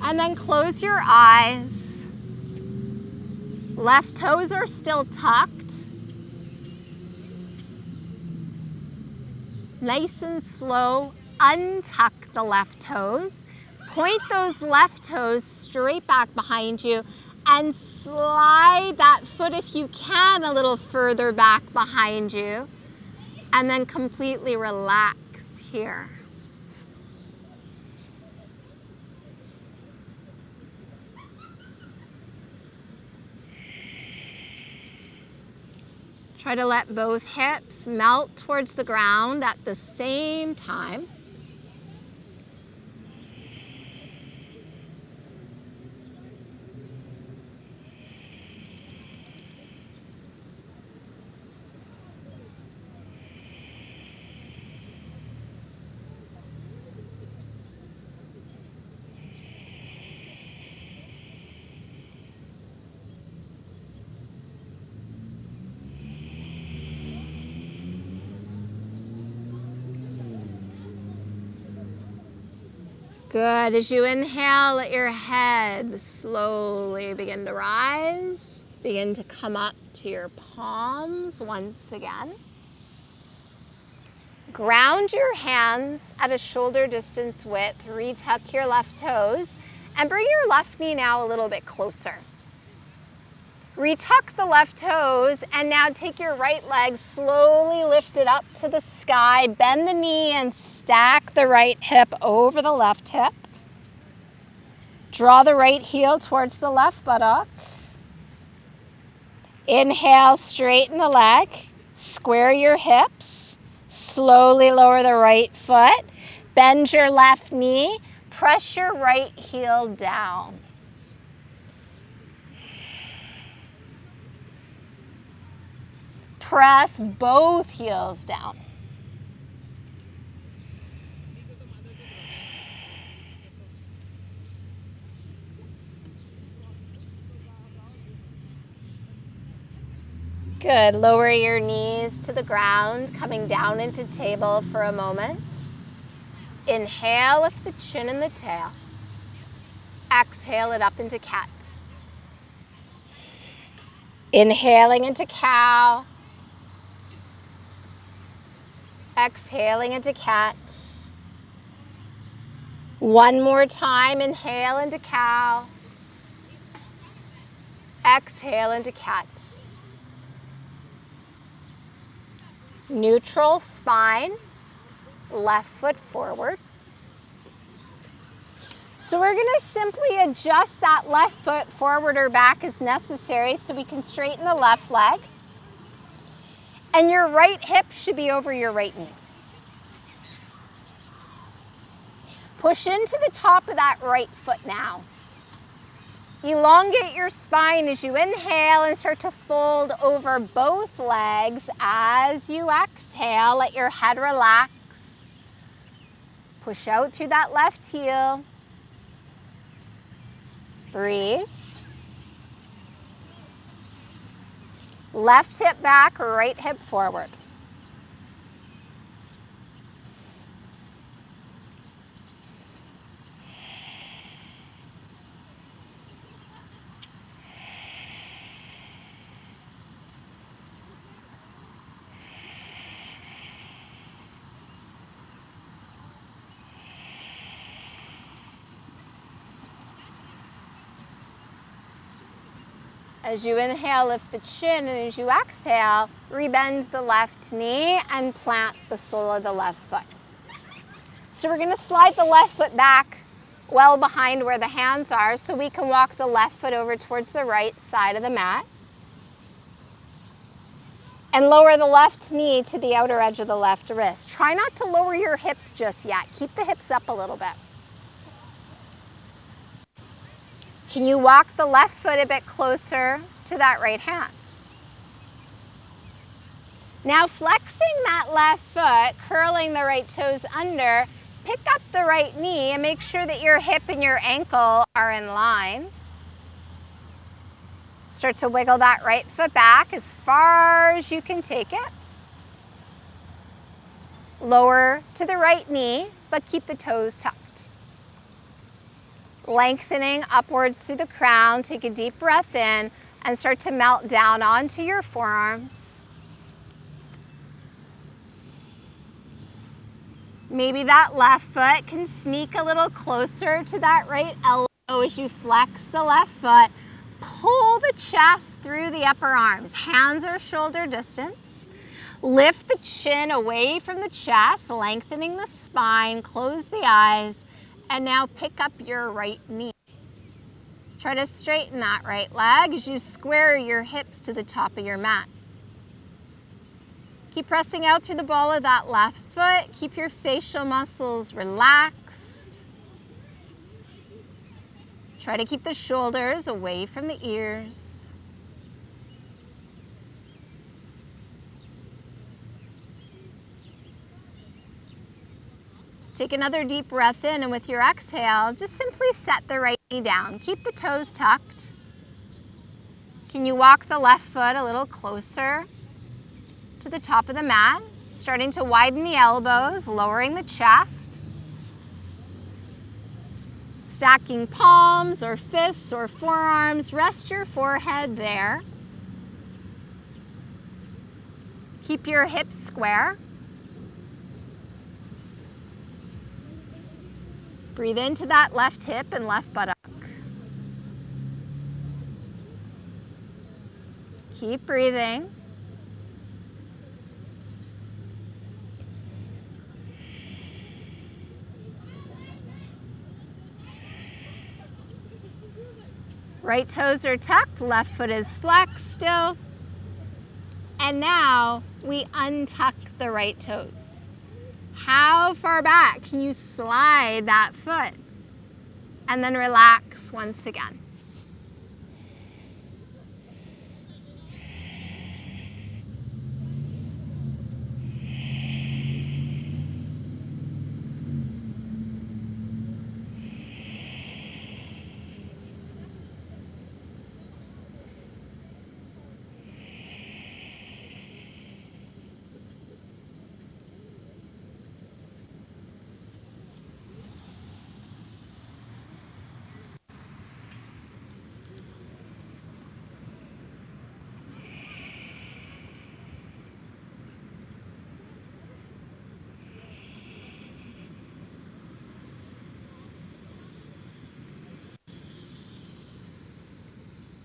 And then close your eyes. Left toes are still tucked. Nice and slow, untuck the left toes. Point those left toes straight back behind you and slide that foot, if you can, a little further back behind you. And then completely relax here. Try to let both hips melt towards the ground at the same time. Good. As you inhale, let your head slowly begin to rise. Begin to come up to your palms once again. Ground your hands at a shoulder distance width. Retuck your left toes and bring your left knee now a little bit closer. Retuck the left toes, and now take your right leg, slowly lift it up to the sky, bend the knee and stack the right hip over the left hip. Draw the right heel towards the left buttock. Inhale, straighten the leg, square your hips, slowly lower the right foot, bend your left knee, press your right heel down. Press both heels down. Good. Lower your knees to the ground, coming down into table for a moment. Inhale, lift the chin and the tail. Exhale it up into cat. Inhaling into cow. Exhaling into cat. One more time, inhale into cow. Exhale into cat. Neutral spine, left foot forward. So we're going to simply adjust that left foot forward or back as necessary so we can straighten the left leg. And your right hip should be over your right knee. Push into the top of that right foot now. Elongate your spine as you inhale and start to fold over both legs. As you exhale, let your head relax. Push out through that left heel. Breathe. Left hip back, right hip forward. As you inhale, lift the chin, and as you exhale, rebend the left knee and plant the sole of the left foot. So we're going to slide the left foot back well behind where the hands are so we can walk the left foot over towards the right side of the mat. And lower the left knee to the outer edge of the left wrist. Try not to lower your hips just yet. Keep the hips up a little bit. Can you walk the left foot a bit closer to that right hand? Now flexing that left foot, curling the right toes under, pick up the right knee and make sure that your hip and your ankle are in line. Start to wiggle that right foot back as far as you can take it. Lower to the right knee, but keep the toes tucked. Lengthening upwards through the crown, take a deep breath in and start to melt down onto your forearms. Maybe that left foot can sneak a little closer to that right elbow as you flex the left foot. Pull the chest through the upper arms. Hands are shoulder distance. Lift the chin away from the chest, lengthening the spine, close the eyes, and now pick up your right knee. Try to straighten that right leg as you square your hips to the top of your mat. Keep pressing out through the ball of that left foot. Keep your facial muscles relaxed. Try to keep the shoulders away from the ears. Take another deep breath in, and with your exhale, just simply set the right knee down. Keep the toes tucked. Can you walk the left foot a little closer to the top of the mat? Starting to widen the elbows, lowering the chest. Stacking palms or fists or forearms. Rest your forehead there. Keep your hips square. Breathe into that left hip and left buttock. Keep breathing. Right toes are tucked, left foot is flexed still. And now we untuck the right toes. How far back can you slide that foot? And then relax once again.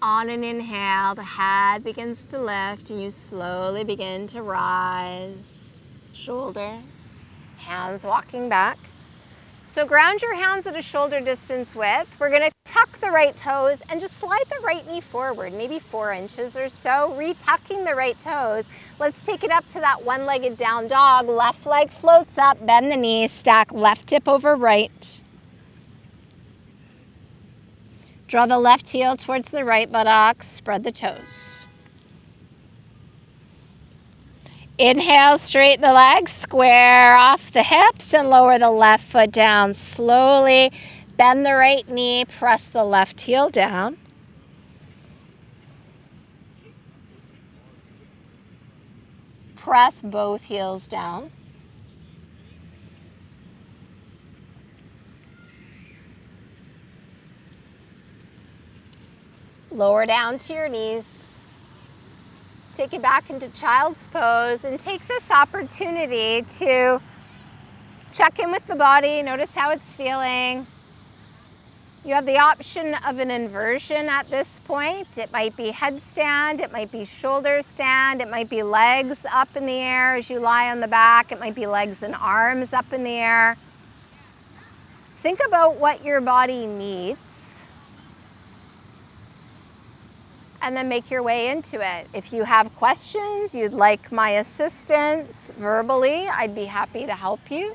On an inhale, the head begins to lift and you slowly begin to rise. Shoulders, hands walking back. So ground your hands at a shoulder distance width. We're gonna tuck the right toes and just slide the right knee forward, maybe 4 inches or so, retucking the right toes. Let's take it up to that one-legged down dog. Left leg floats up, bend the knee, stack left hip over right. Draw the left heel towards the right buttocks, spread the toes. Inhale, straighten the legs, square off the hips and lower the left foot down slowly. Bend the right knee, press the left heel down. Press both heels down. Lower down to your knees. Take it back into child's pose and take this opportunity to check in with the body, notice how it's feeling. You have the option of an inversion at this point. It might be headstand, it might be shoulder stand, it might be legs up in the air as you lie on the back, it might be legs and arms up in the air. Think about what your body needs. And then make your way into it. If you have questions, you'd like my assistance verbally, I'd be happy to help you.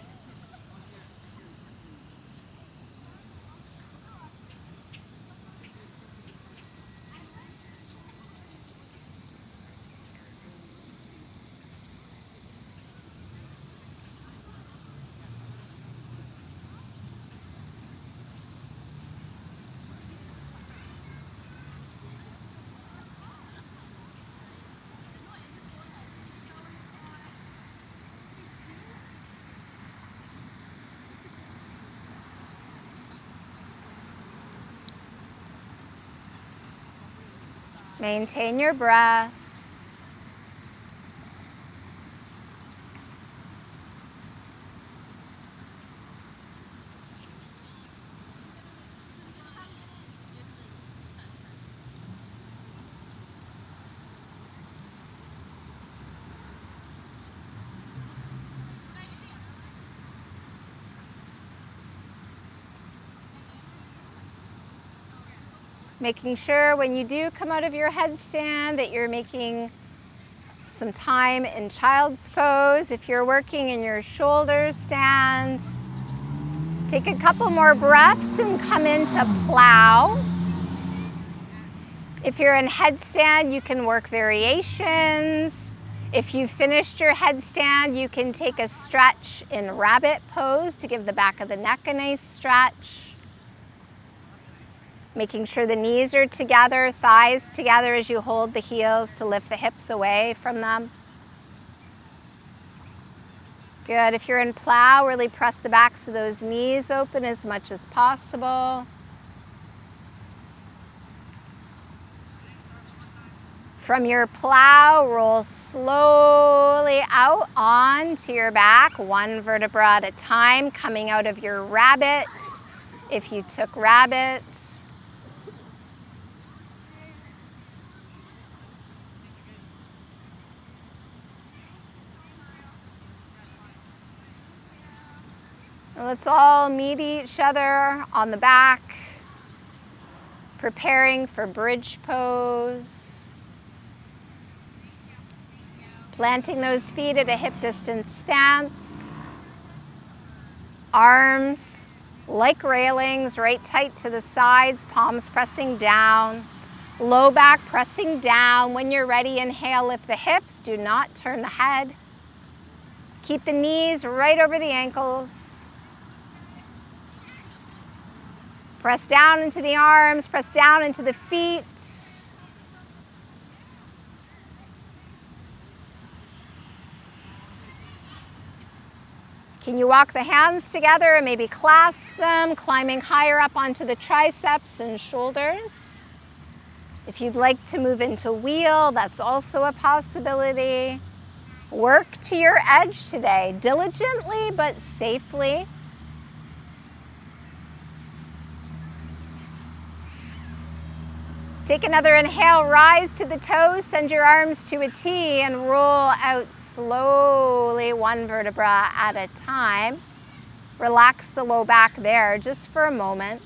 Maintain your breath. Making sure when you do come out of your headstand that you're making some time in child's pose. If you're working in your shoulder stand, take a couple more breaths and come into plow. If you're in headstand, you can work variations. If you've finished your headstand, you can take a stretch in rabbit pose to give the back of the neck a nice stretch. Making sure the knees are together, thighs together as you hold the heels to lift the hips away from them. Good. If you're in plow, really press the backs of those knees open as much as possible. From your plow, roll slowly out onto your back, one vertebra at a time, coming out of your rabbit. If you took rabbit. Let's all meet each other on the back, preparing for bridge pose. Planting those feet at a hip distance stance. Arms like railings, right tight to the sides, palms pressing down. Low back pressing down. When you're ready, inhale, lift the hips. Do not turn the head. Keep the knees right over the ankles. Press down into the arms, press down into the feet. Can you walk the hands together and maybe clasp them, climbing higher up onto the triceps and shoulders? If you'd like to move into wheel, that's also a possibility. Work to your edge today, diligently but safely. Take another inhale, rise to the toes, send your arms to a T and roll out slowly, one vertebra at a time. Relax the low back there just for a moment.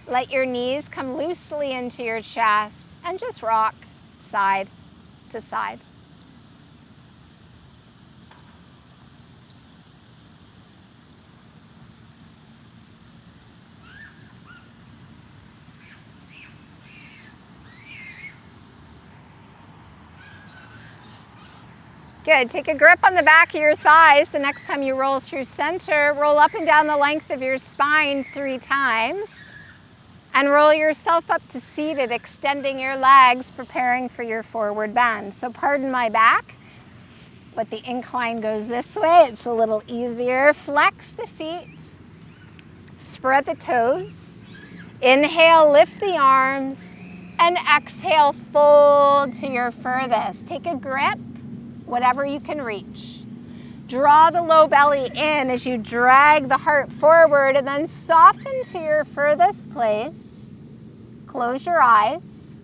Let your knees come loosely into your chest and just rock side to side. Good. Take a grip on the back of your thighs. The next time you roll through center, roll up and down the length of your spine 3 times. And roll yourself up to seated, extending your legs, preparing for your forward bend. So pardon my back, but the incline goes this way. It's a little easier. Flex the feet. Spread the toes. Inhale, lift the arms. And exhale, fold to your furthest. Take a grip. Whatever you can reach. Draw the low belly in as you drag the heart forward and then soften to your furthest place. Close your eyes.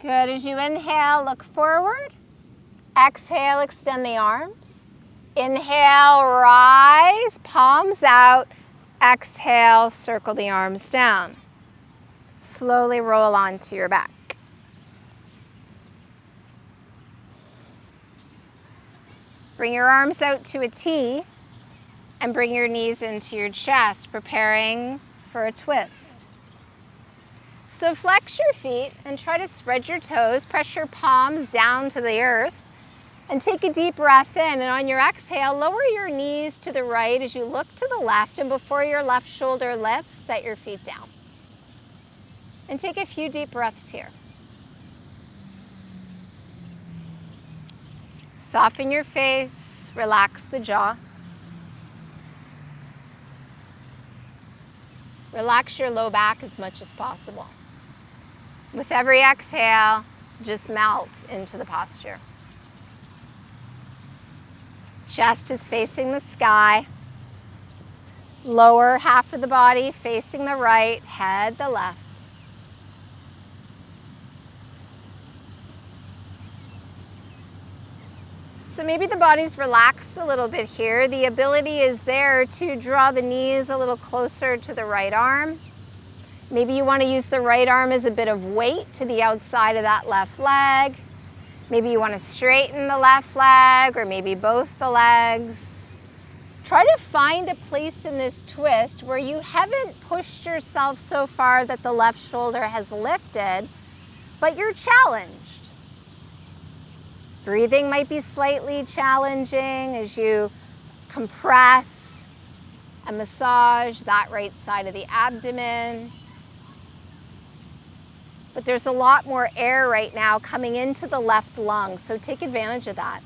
Good. As you inhale, look forward. Exhale, extend the arms. Inhale, rise, palms out. Exhale, circle the arms down. Slowly roll onto your back. Bring your arms out to a T and bring your knees into your chest, preparing for a twist. So flex your feet and try to spread your toes, press your palms down to the earth, and take a deep breath in. And on your exhale, lower your knees to the right as you look to the left, and before your left shoulder lifts, set your feet down. And take a few deep breaths here. Soften your face, relax the jaw. Relax your low back as much as possible. With every exhale, just melt into the posture. Chest is facing the sky. Lower half of the body facing the right, head the left. So maybe the body's relaxed a little bit here. The ability is there to draw the knees a little closer to the right arm. Maybe you want to use the right arm as a bit of weight to the outside of that left leg. Maybe you want to straighten the left leg, or maybe both the legs. Try to find a place in this twist where you haven't pushed yourself so far that the left shoulder has lifted, but you're challenged. Breathing might be slightly challenging as you compress and massage that right side of the abdomen. But there's a lot more air right now coming into the left lung, so take advantage of that.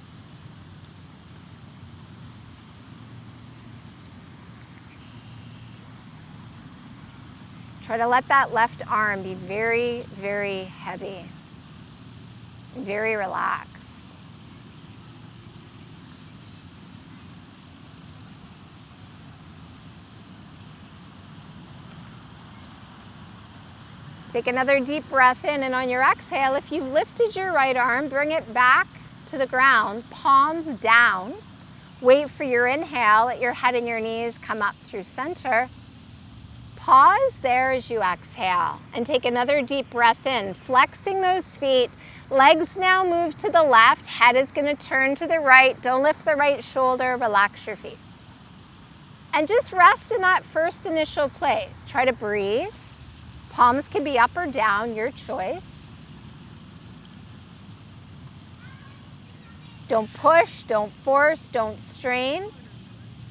Try to let that left arm be very, very heavy and very relaxed. Take another deep breath in, and on your exhale, if you've lifted your right arm, bring it back to the ground, palms down. Wait for your inhale, let your head and your knees come up through center. Pause there as you exhale, and take another deep breath in, flexing those feet. Legs now move to the left, head is going to turn to the right. Don't lift the right shoulder, relax your feet. And just rest in that first initial place. Try to breathe. Palms can be up or down, your choice. Don't push, don't force, don't strain.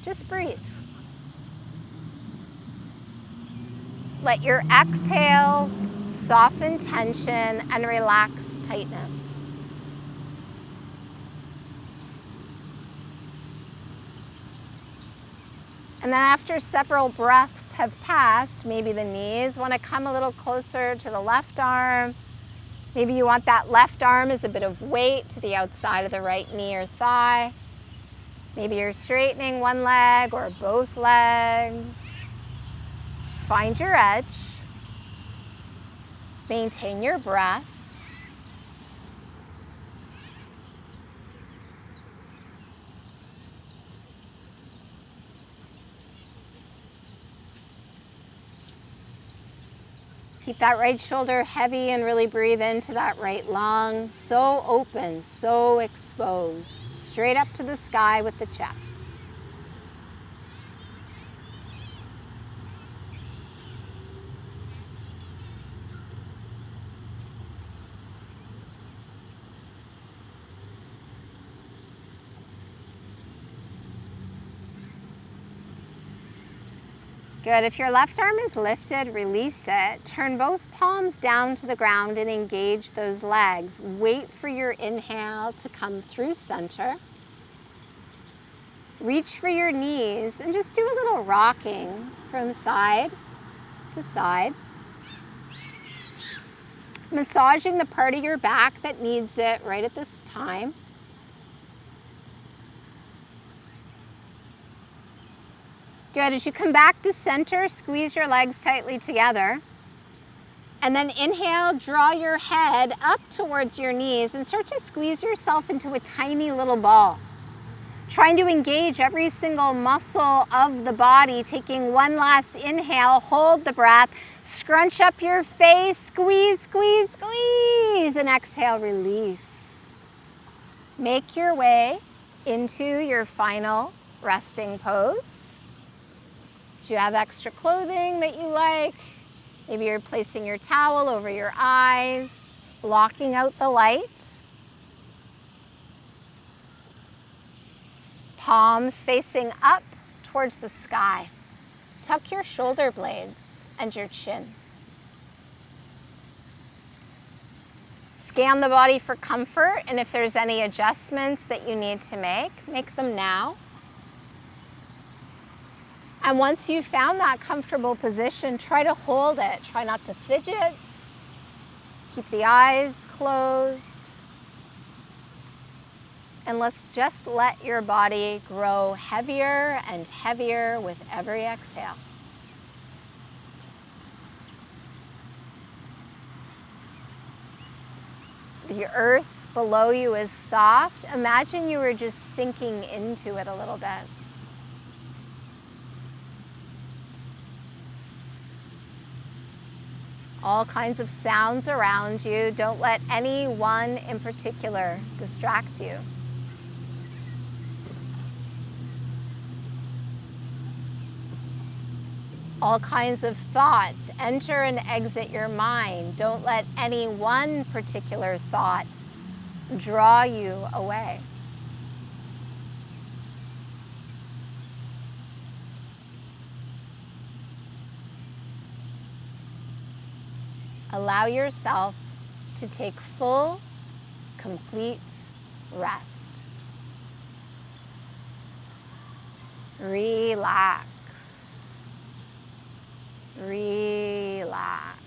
Just breathe. Let your exhales soften tension and relax tightness. And then after several breaths have passed, maybe the knees want to come a little closer to the left arm. Maybe you want that left arm as a bit of weight to the outside of the right knee or thigh. Maybe you're straightening one leg or both legs. Find your edge. Maintain your breath. Keep that right shoulder heavy and really breathe into that right lung. So open, so exposed. Straight up to the sky with the chest. Good. If your left arm is lifted, release it. Turn both palms down to the ground and engage those legs. Wait for your inhale to come through center. Reach for your knees and just do a little rocking from side to side. Massaging the part of your back that needs it right at this time. Good. As you come back to center, squeeze your legs tightly together. And then inhale, draw your head up towards your knees and start to squeeze yourself into a tiny little ball. Trying to engage every single muscle of the body. Taking one last inhale, hold the breath, scrunch up your face, squeeze, squeeze, squeeze, and exhale, release. Make your way into your final resting pose. Do you have extra clothing that you like? Maybe you're placing your towel over your eyes, blocking out the light. Palms facing up towards the sky. Tuck your shoulder blades and your chin. Scan the body for comfort, and if there's any adjustments that you need to make them now. And once you've found that comfortable position, try to hold it. Try not to fidget. Keep the eyes closed. And let's just let your body grow heavier and heavier with every exhale. The earth below you is soft. Imagine you were just sinking into it a little bit. All kinds of sounds around you. Don't let any one in particular distract you. All kinds of thoughts enter and exit your mind. Don't let any one particular thought draw you away. Allow yourself to take full, complete rest. Relax. Relax.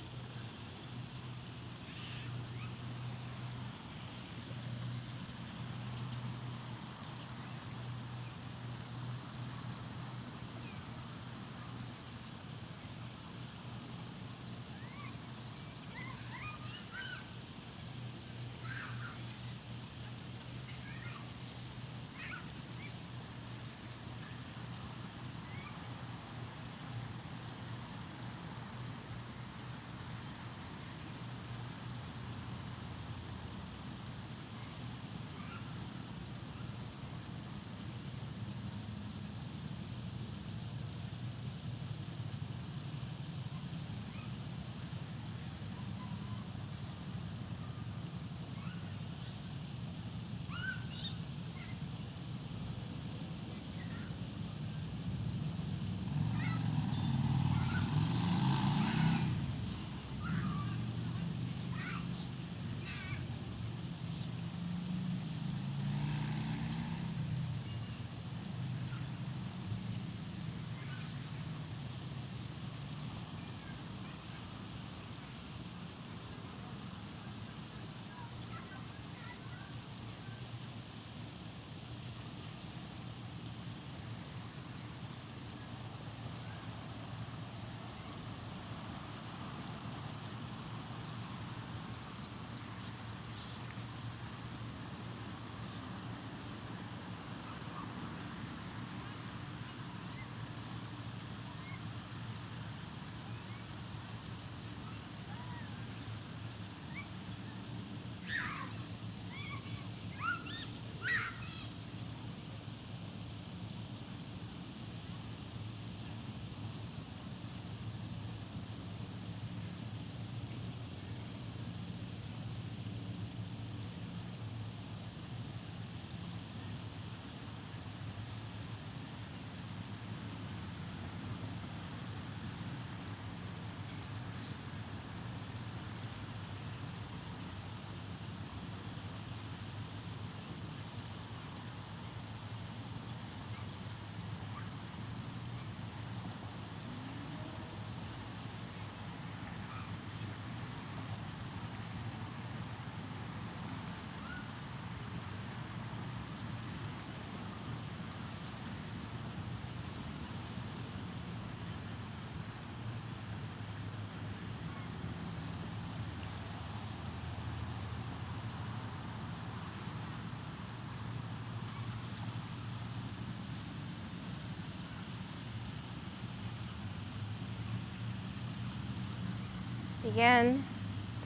Begin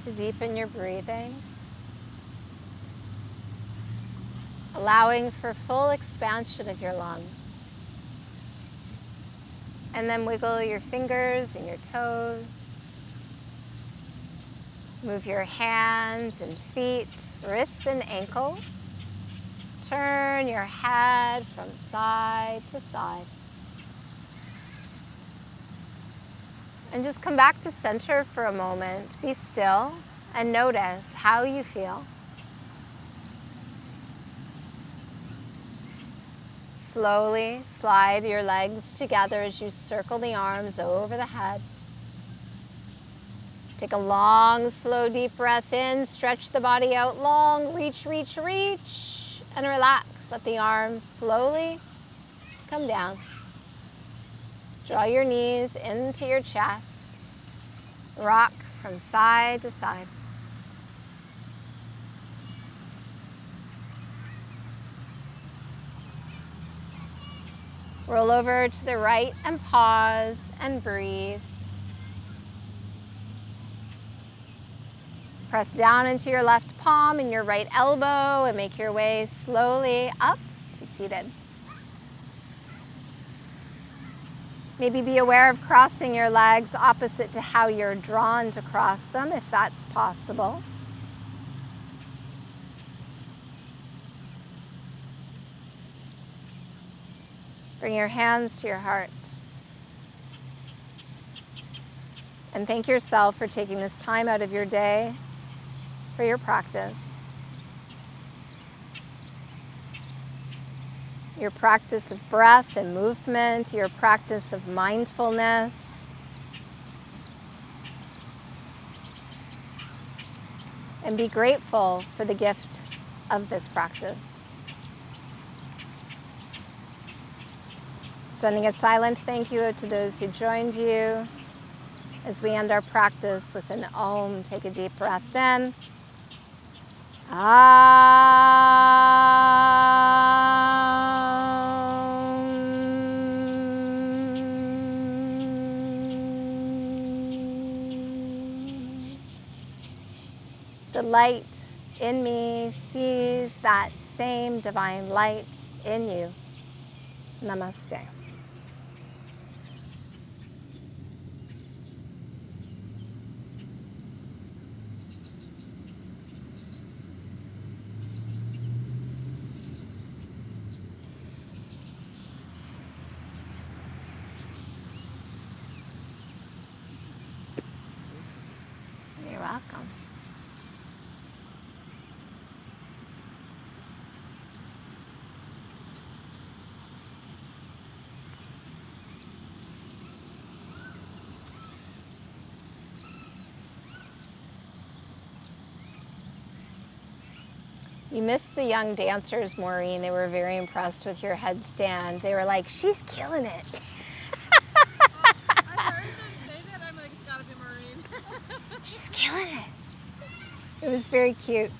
to deepen your breathing, allowing for full expansion of your lungs. And then wiggle your fingers and your toes. Move your hands and feet, wrists and ankles. Turn your head from side to side. And just come back to center for a moment. Be still and notice how you feel. Slowly slide your legs together as you circle the arms over the head. Take a long, slow, deep breath in. Stretch the body out long. Reach, reach, reach. And relax. Let the arms slowly come down. Draw your knees into your chest. Rock from side to side. Roll over to the right and pause and breathe. Press down into your left palm and your right elbow and make your way slowly up to seated. Maybe be aware of crossing your legs opposite to how you're drawn to cross them, if that's possible. Bring your hands to your heart. And thank yourself for taking this time out of your day for your practice. Your practice of breath and movement, your practice of mindfulness. And be grateful for the gift of this practice. Sending a silent thank you to those who joined you. As we end our practice with an Om, take a deep breath in. The light in me sees that same divine light in you. Namaste. You're welcome. You missed the young dancers, Maureen. They were very impressed with your headstand. They were like, she's killing it. I heard them say that. I'm like, it's gotta be Maureen. She's killing it. It was very cute.